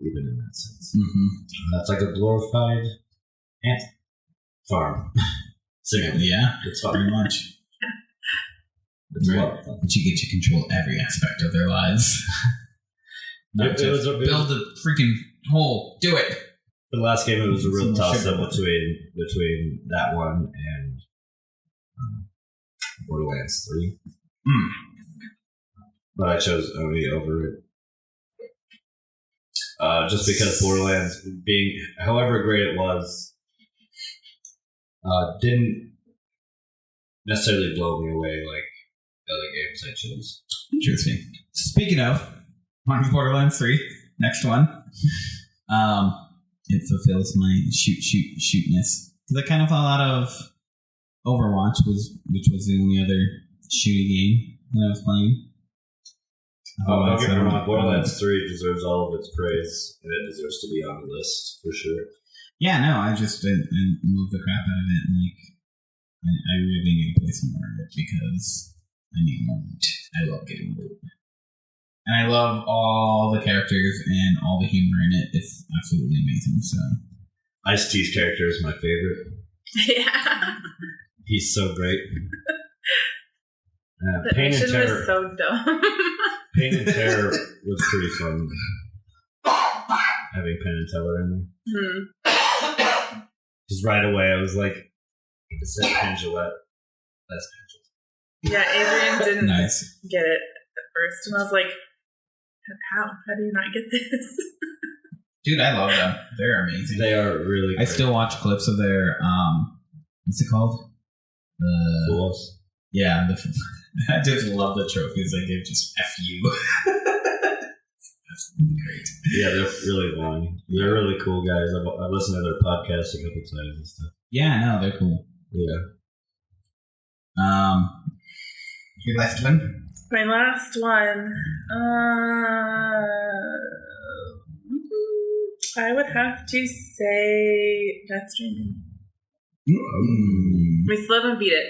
even in that sense. That's like a glorified ant farm. Yeah, it's fun. Pretty much. It's a lot of fun. But you get to control every aspect of their lives. Not just build a freaking hole. Do it. For the last game, it was a real toss-up between that one and Borderlands 3. But I chose OE over it. Just because Borderlands, being however great it was, didn't necessarily blow me away like the other games I chose. Interesting. Speaking of Borderlands 3, next one. It fulfills my shootness. Because I kind of fell out of Overwatch, which was the only other shooting game that I was playing. Don't get me wrong, Borderlands 3 deserves all of its praise, and it deserves to be on the list, for sure. Yeah, no, I just I love the crap out of it, and like, I really need to play some more of it because I need more loot. I love getting loot. And I love all the characters and all the humor in it. It's absolutely amazing, so. Ice-T's character is my favorite. Yeah. He's so great. The Pain mission and Terror was so dumb. Pain and Terror was pretty fun. Having Penn and Teller in there. Just right away, I was like, is that Penn Gillette? That's Penn Gillette. Yeah, Adrian didn't Nice. get it at first. And I was like, how do you not get this? Dude, I love them. They're amazing. They are really great. I still watch clips of their, what's it called? Fools. Yeah, I just love the trophies they give. Just F you. That's great. Yeah, they're really fun. They're really cool guys. I've listened to their podcast a couple times and stuff. Yeah, no, they're cool. Yeah. Your last one? My last one. I would have to say Death Stranding. We still haven't beat it.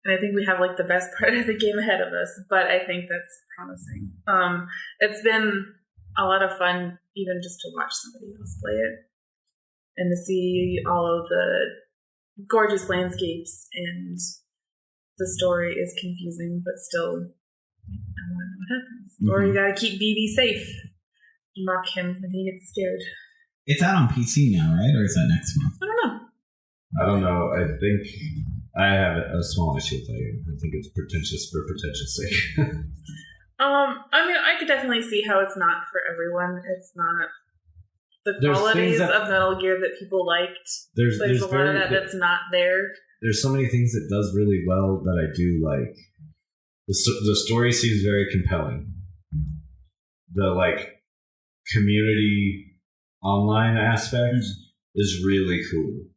And I think we have like the best part of the game ahead of us, but I think that's promising. It's been a lot of fun even just to watch somebody else play it and to see all of the gorgeous landscapes, and the story is confusing, but still I want to know what happens. Mm-hmm. Or you gotta keep BB safe. Mock him when he gets scared. It's out on PC now, right? Or is that next month? I don't know. I think I have a small issue with that. I think it's pretentious for pretentious sake. I mean, I could definitely see how it's not for everyone. It's not the qualities of Metal Gear that people liked. There's a lot of that that's not there. There's so many things it does really well that I do like. The story seems very compelling. The community online aspect is really cool.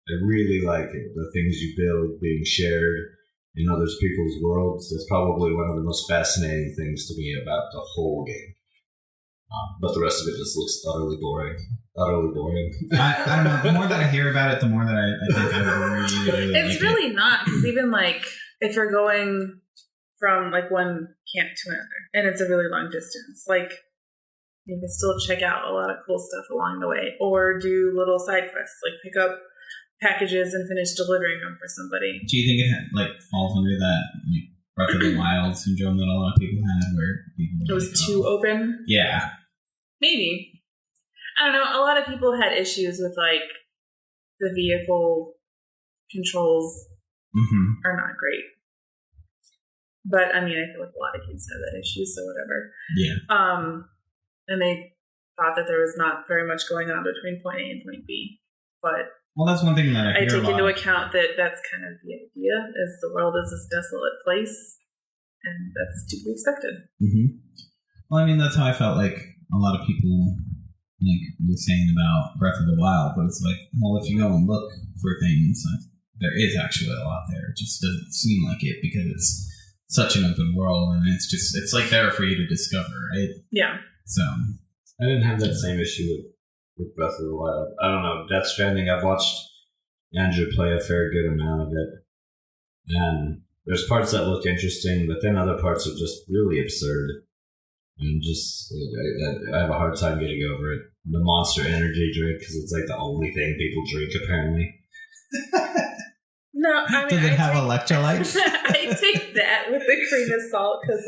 I really like it. The things you build being shared in other people's worlds. That's probably one of the most fascinating things to me about the whole game. But the rest of it just looks utterly boring. Utterly boring. I don't know. The more that I hear about it, the more that I think I really it's like really not. Because even if you're going from one camp to another, and it's a really long distance, you can still check out a lot of cool stuff along the way, or do little side quests, pick up packages and finish delivering them for somebody. Do you think it falls under that Breath of the Wild syndrome that a lot of people had, where people it was too open? Yeah, maybe. I don't know. A lot of people had issues with the vehicle controls are not great. But I mean, I feel like a lot of games have that issue, so whatever. Yeah. And they thought that there was not very much going on between point A and point B, but well, that's one thing that I take into account that that's kind of the idea, is the world is this desolate place, and that's to be expected. Mm-hmm. Well, I mean, that's how I felt like a lot of people were saying about Breath of the Wild, but it's well, if you go and look for things, there is actually a lot there. It just doesn't seem like it because it's such an open world, and it's there for you to discover, right? Yeah. So I didn't have that same issue with Breath of the Wild. I don't know. Death Stranding, I've watched Andrew play a fair good amount of it. And there's parts that look interesting, but then other parts are just really absurd. And I have a hard time getting over it. The Monster Energy drink, because it's the only thing people drink, apparently. No, I mean... Does it have electrolytes? I take that with a grain of salt, because,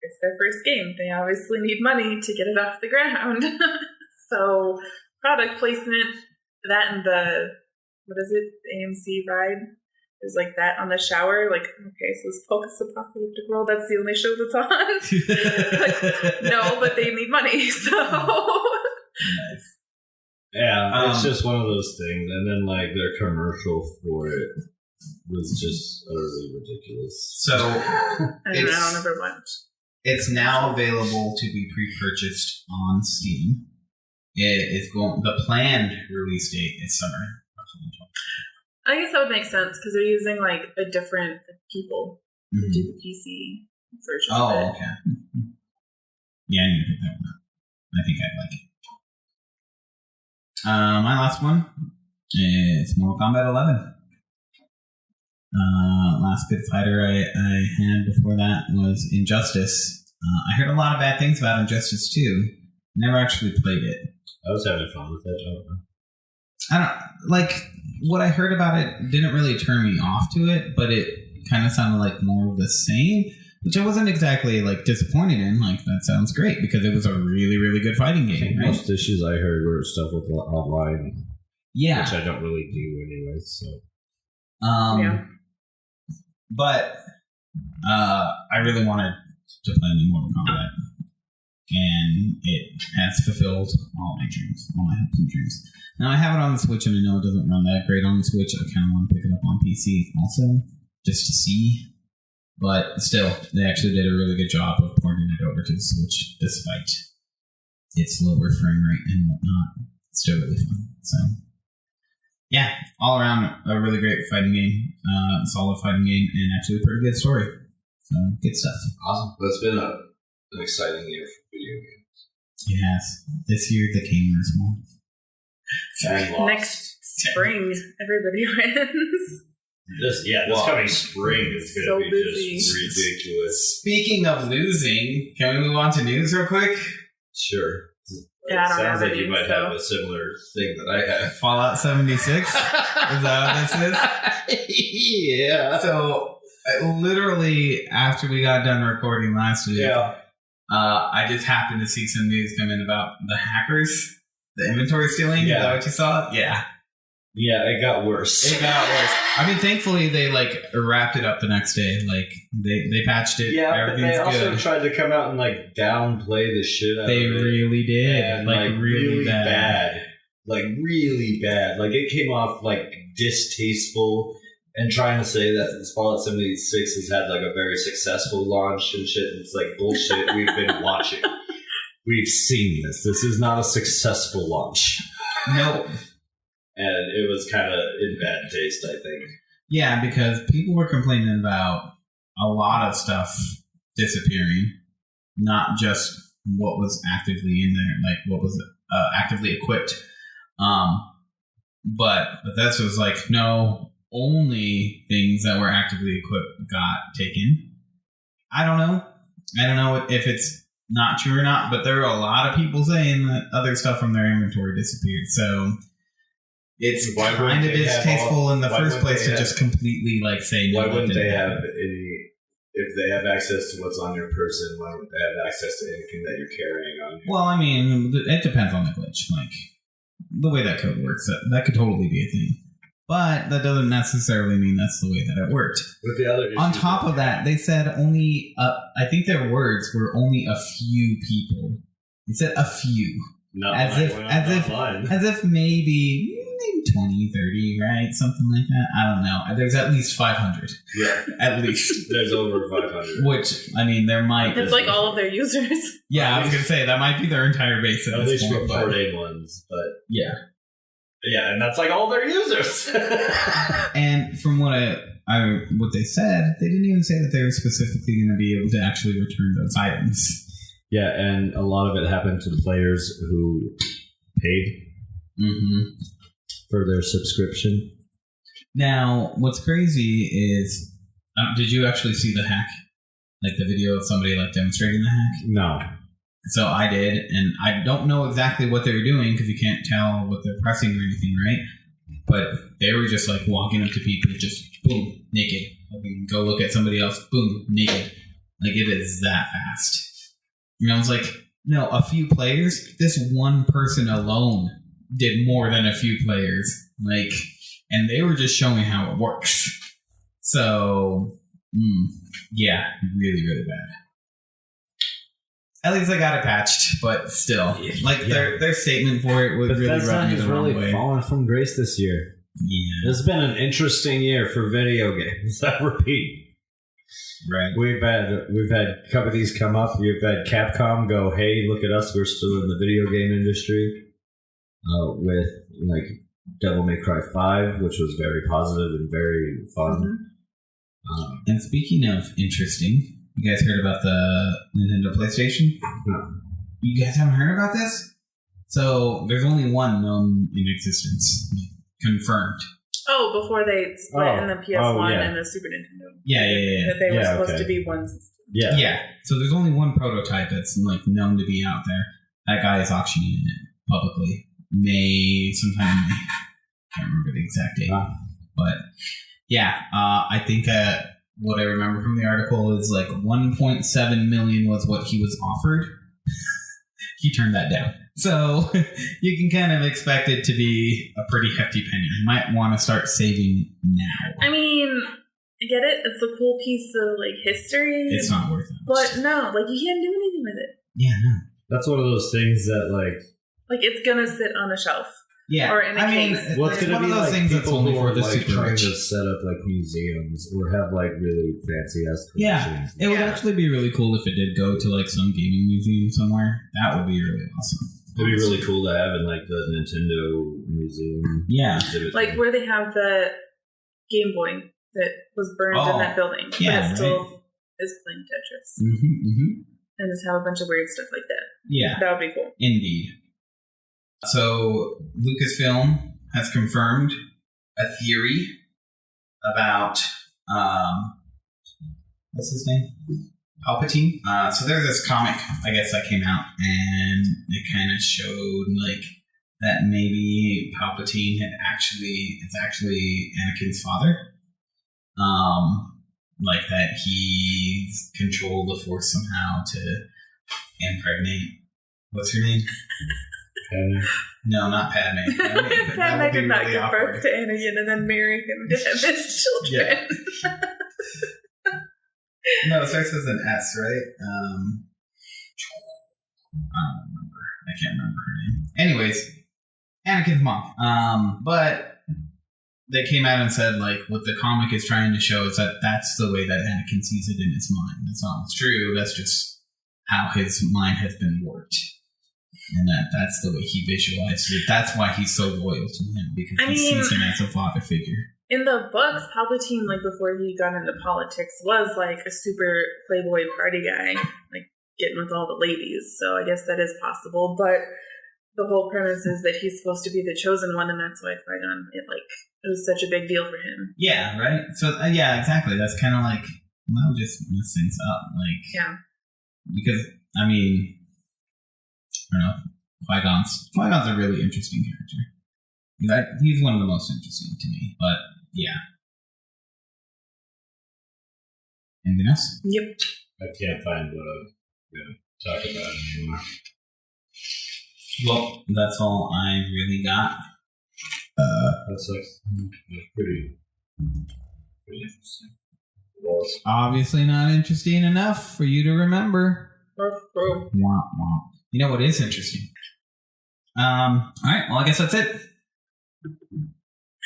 it's their first game. They obviously need money to get it off the ground. So, product placement, that and the, what is it, AMC ride? There's that on the shower. Okay, so this post-apocalyptic world, that's the only show that's on. No, but they need money, so. Nice. Yeah, it's just one of those things. And then, like, their commercial for it was just utterly ridiculous. So, I never watched. It's now available to be pre-purchased on Steam. The planned release date is summer of 2020. I guess that would make sense because they're using like a different people to do the PC version. Oh, of it. okay. Yeah, I need to pick that one up. I think I'd like it. My last one is Mortal Kombat 11. Last good fighter I had before that was Injustice. I heard a lot of bad things about Injustice 2. Never actually played it. I was having fun with it. I don't like what I heard about it. Didn't really turn me off to it, but it kind of sounded like more of the same, which I wasn't exactly like disappointed in. Like that sounds great because it was a really, really good fighting game. Right? Most issues I heard were stuff with online, yeah, which I don't really do anyway. So, Yeah. But I really wanted to play new Mortal Kombat. And it has fulfilled all my dreams, all my hopes and dreams. Now, I have it on the Switch, and I know it doesn't run that great on the Switch. I kind of want to pick it up on PC also, just to see. But still, they actually did a really good job of porting it over to the Switch, despite its lower frame rate and whatnot. It's still really fun. So, yeah, all around, a really great fighting game, solid fighting game, and actually a pretty good story. So, good stuff. Awesome. Well, it's been an exciting year for video games. It has. This year, the gamers won. And lost. Next spring, everybody wins. This coming spring is going to be busy. just ridiculous. Speaking of losing, can we move on to news real quick? Sure. Yeah, I don't Sounds have like you any, might so. have a similar thing that I have. Fallout 76? Is that what this is? Yeah. So, literally, after we got done recording last week, I just happened to see some news come in about the hackers, the inventory stealing. Yeah. Is that what you saw? Yeah. Yeah, it got worse. It got worse. I mean, thankfully, they, wrapped it up the next day. They patched it. Yeah, but everything's they also good. tried to come out and, downplay the shit out They of it. really did. And, really bad. Really bad. It came off, distasteful and trying to say that Fallout 76 has had, a very successful launch and shit. And it's bullshit. We've been watching. We've seen this. This is not a successful launch. Nope. And it was kind of in bad taste, I think. Yeah, because people were complaining about a lot of stuff disappearing, not just what was actively in there, what was actively equipped. But Bethesda was no, only things that were actively equipped got taken. I don't know if it's not true or not, but there are a lot of people saying that other stuff from their inventory disappeared. So it's kind of distasteful in the first place to just completely say no. Why wouldn't they have any? If they have access to what's on your person, why wouldn't they have access to anything that you're carrying on you? Well, I mean, it depends on the glitch. The way that code works, that could totally be a thing. But that doesn't necessarily mean that's the way that it worked. With the other on top of that, they said only, I think their words were only a few people. They said a few. No, as if maybe 20, 30, right? Something like that. I don't know. There's at least 500. Yeah. At least. There's over 500. Which, I mean, there might... It's all of their users. Yeah, I was going to say, that might be their entire base at this point. At least for 4 ones, but... Yeah. Yeah, and that's all their users. And from what what they said, they didn't even say that they were specifically going to be able to actually return those items. Yeah, and a lot of it happened to the players who paid for their subscription. Now, what's crazy is, did you actually see the hack? The video of somebody demonstrating the hack? No. So I did, and I don't know exactly what they were doing because you can't tell what they're pressing or anything, right? But they were just walking up to people, just boom, naked. Go look at somebody else, boom, naked. It is that fast. And I was no, a few players? This one person alone did more than a few players. And they were just showing how it works. So, yeah, really, really bad. At least I got it patched, but still, like their statement for it would really rub me the wrong way. Really fallen from grace this year. Yeah, it's been an interesting year for video games. I repeat. Right. We've had companies come up. We've had Capcom go, "Hey, look at us. We're still in the video game industry." With like Devil May Cry 5, which was very positive and very fun. Mm-hmm. And speaking of interesting, you guys heard about the Nintendo PlayStation? No. You guys haven't heard about this? So there's only one known in existence, confirmed. Oh, before they split in the PS1 and the Super Nintendo. Yeah. That they were supposed to be one system. Yeah. So there's only one prototype that's like known to be out there. That guy is auctioning it publicly. Sometime in May. Can't remember the exact date. But yeah, I think what I remember from the article is like 1.7 million was what he was offered. He turned that down. So you can kind of expect it to be a pretty hefty penny. You might want to start saving now. I mean, I get it. It's a cool piece of like history. It's not worth it. But no, like you can't do anything with it. Yeah, no. That's one of those things that like it's gonna sit on a shelf. Yeah, or in a case. What's going to be one of those like things that's only for the like super trying rich to set up like museums or have like really fancy ass collections. Yeah, it would actually be really cool if it did go to like some gaming museum somewhere. That would be really awesome. It'd be really cool to have in like the Nintendo museum. Yeah, like where they have the Game Boy that was burned in that building, but it still is playing Tetris, and just have a bunch of weird stuff like that. Yeah, that would be cool. Indeed. So Lucasfilm has confirmed a theory about what's his name? Palpatine. So there's this comic, I guess, that came out, and it kind of showed like that maybe Palpatine is actually Anakin's father. Like that he's controlled the Force somehow to impregnate. What's her name? Padme. No, not Padme. Padme did not give birth to Anakin and then marry him to have his children. Yeah. No, it starts with an S, right? I don't remember. I can't remember her name. Anyways, Anakin's mom. But they came out and said, like, what the comic is trying to show is that that's the way that Anakin sees it in his mind. That's not what's true. That's just how his mind has been warped. And that's the way he visualizes it. That's why he's so loyal to him, because he sees him as a father figure. In the books, Palpatine, like, before he got into politics, was, like, a super playboy party guy, like, getting with all the ladies. So I guess that is possible. But the whole premise is that he's supposed to be the chosen one, and that's why Qui-Gon, it was such a big deal for him. Yeah, right? So, yeah, exactly. That's kind of like, well, just mess things up. Like, yeah. Because, I mean, I don't know, Qui-Gon's a really interesting character. He's one of the most interesting to me, but yeah. Anything else? Yep. I can't find what I'm going to talk about anymore. Well, that's all I really got. That's pretty interesting. Obviously not interesting enough for you to remember. Womp womp. You know what is interesting? Alright, well I guess that's it.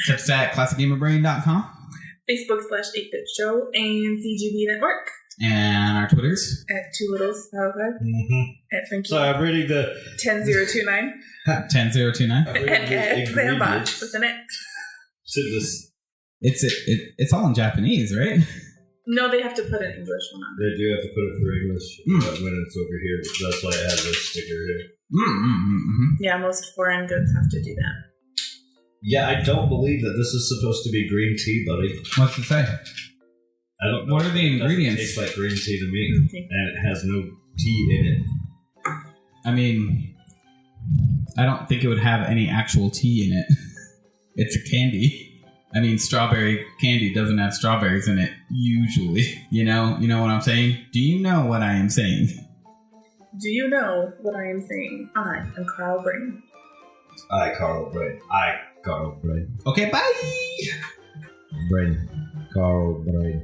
Catch us at classicgamerbrain.com. Facebook/8BitShow and CGB Network. And our Twitters. At 2Littles505. At Frankie. So I'm reading the 10029. 10029. And at Sandbox with an X. It's all in Japanese, right? No, they have to put an English one on. They do have to put it for English when it's over here. That's why it has this sticker here. Yeah, most foreign goods have to do that. Yeah, I don't believe that this is supposed to be green tea, buddy. What's it say? I don't know. What are the ingredients? It tastes like green tea to me, and it has no tea in it. I mean, I don't think it would have any actual tea in it. It's a candy. I mean, strawberry candy doesn't have strawberries in it, usually. You know what I'm saying? Do you know what I am saying? Do you know what I am saying? I am Carl Brain. Carl Brain. Carl Brain. Okay, bye! Brain. Carl Brain.